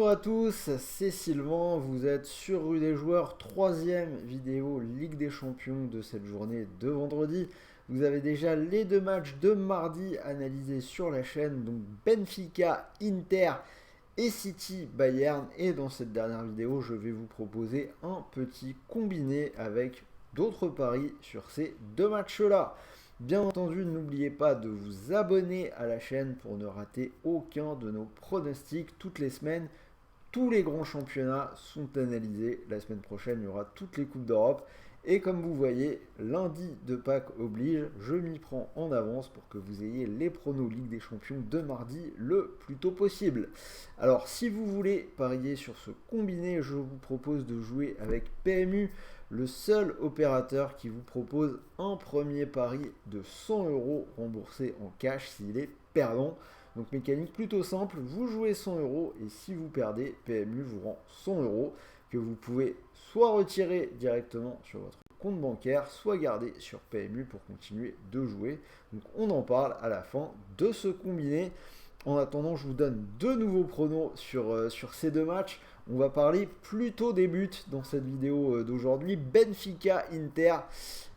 Bonjour à tous, c'est Sylvain, vous êtes sur Rue des Joueurs, troisième vidéo Ligue des Champions de cette journée de vendredi. Vous avez déjà les deux matchs de mardi analysés sur la chaîne, donc Benfica, Inter et City, Bayern. Et dans cette dernière vidéo, je vais vous proposer un petit combiné avec d'autres paris sur ces deux matchs-là. Bien entendu, n'oubliez pas de vous abonner à la chaîne pour ne rater aucun de nos pronostics toutes les semaines. Tous les grands championnats sont analysés. La semaine prochaine, il y aura toutes les Coupes d'Europe. Et comme vous voyez, lundi de Pâques oblige, je m'y prends en avance pour que vous ayez les pronos Ligue des Champions de mardi le plus tôt possible. Alors, si vous voulez parier sur ce combiné, je vous propose de jouer avec PMU, le seul opérateur qui vous propose un premier pari de 100 € remboursé en cash s'il est perdant. Donc mécanique plutôt simple, vous jouez 100 € et si vous perdez, PMU vous rend 100 € que vous pouvez soit retirer directement sur votre compte bancaire, soit garder sur PMU pour continuer de jouer. Donc on en parle à la fin de ce combiné. En attendant, je vous donne deux nouveaux pronos sur ces deux matchs. On va parler plutôt des buts dans cette vidéo d'aujourd'hui. Benfica Inter.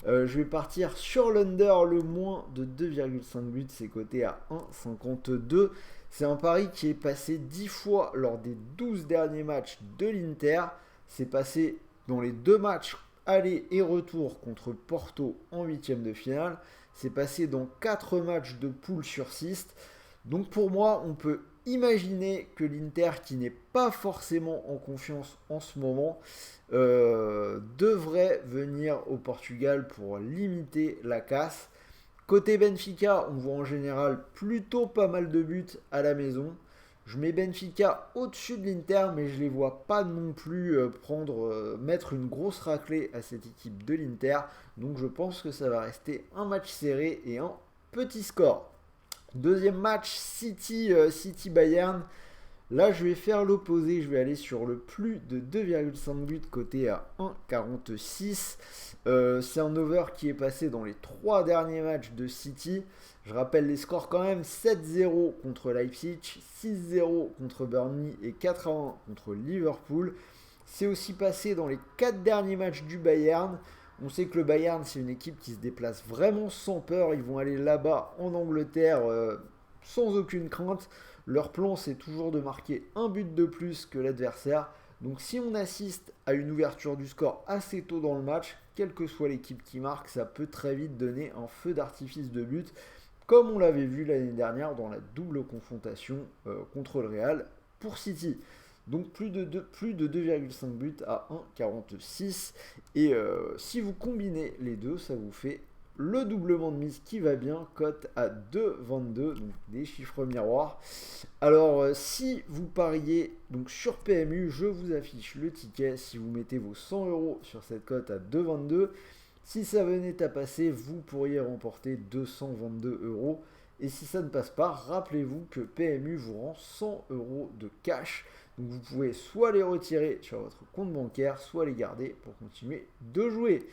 Je vais partir sur l'under, le moins de 2,5 buts. C'est coté à 1,52. C'est un pari qui est passé 10 fois lors des 12 derniers matchs de l'Inter. C'est passé dans les deux matchs aller et retour contre Porto en huitième de finale. C'est passé dans 4 matchs de poule sur 6. Donc pour moi, on peut imaginer que l'Inter, qui n'est pas forcément en confiance en ce moment, devrait venir au Portugal pour limiter la casse. Côté Benfica, on voit en général plutôt pas mal de buts à la maison. Je mets Benfica au-dessus de l'Inter, mais je ne les vois pas non plus mettre une grosse raclée à cette équipe de l'Inter. Donc je pense que ça va rester un match serré et un petit score. Deuxième match, City Bayern. Là, je vais faire l'opposé. Je vais aller sur le plus de 2,5 buts coté à 1,46. C'est un over qui est passé dans les 3 derniers matchs de City. Je rappelle les scores quand même. 7-0 contre Leipzig, 6-0 contre Burnley et 4-1 contre Liverpool. C'est aussi passé dans les 4 derniers matchs du Bayern. On sait que le Bayern, c'est une équipe qui se déplace vraiment sans peur. Ils vont aller là-bas en Angleterre sans aucune crainte. Leur plan, c'est toujours de marquer un but de plus que l'adversaire. Donc si on assiste à une ouverture du score assez tôt dans le match, quelle que soit l'équipe qui marque, ça peut très vite donner un feu d'artifice de but, comme on l'avait vu l'année dernière dans la double confrontation contre le Real pour City. Donc plus de 2,5 buts à 1,46. Et si vous combinez les deux, ça vous fait le doublement de mise qui va bien, cote à 2,22, donc des chiffres miroirs. Alors si vous pariez donc sur PMU, je vous affiche le ticket. Si vous mettez vos 100 € sur cette cote à 2,22, si ça venait à passer, vous pourriez remporter 222 €. Et si ça ne passe pas, rappelez-vous que PMU vous rend 100 € de cash. Donc vous pouvez soit les retirer sur votre compte bancaire, soit les garder pour continuer de jouer.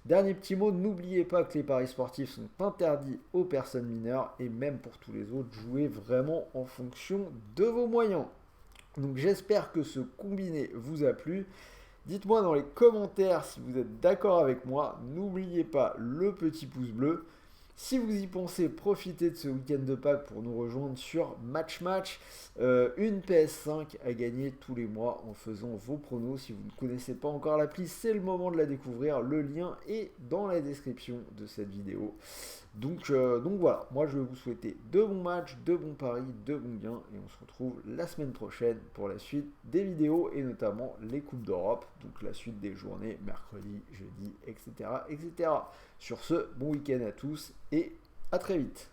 Dernier petit mot, n'oubliez pas que les paris sportifs sont interdits aux personnes mineures et même pour tous les autres, jouez vraiment en fonction de vos moyens. Donc j'espère que ce combiné vous a plu. Dites-moi dans les commentaires si vous êtes d'accord avec moi. N'oubliez pas le petit pouce bleu. Si vous y pensez, profitez de ce week-end de Pâques pour nous rejoindre sur Match. Une PS5 à gagner tous les mois en faisant vos pronos. Si vous ne connaissez pas encore l'appli, c'est le moment de la découvrir. Le lien est dans la description de cette vidéo. Donc voilà, moi je vais vous souhaiter de bons matchs, de bons paris, de bons gains. Et on se retrouve la semaine prochaine pour la suite des vidéos et notamment les Coupes d'Europe. Donc la suite des journées, mercredi, jeudi, etc. etc. Sur ce, bon week-end à tous et à très vite.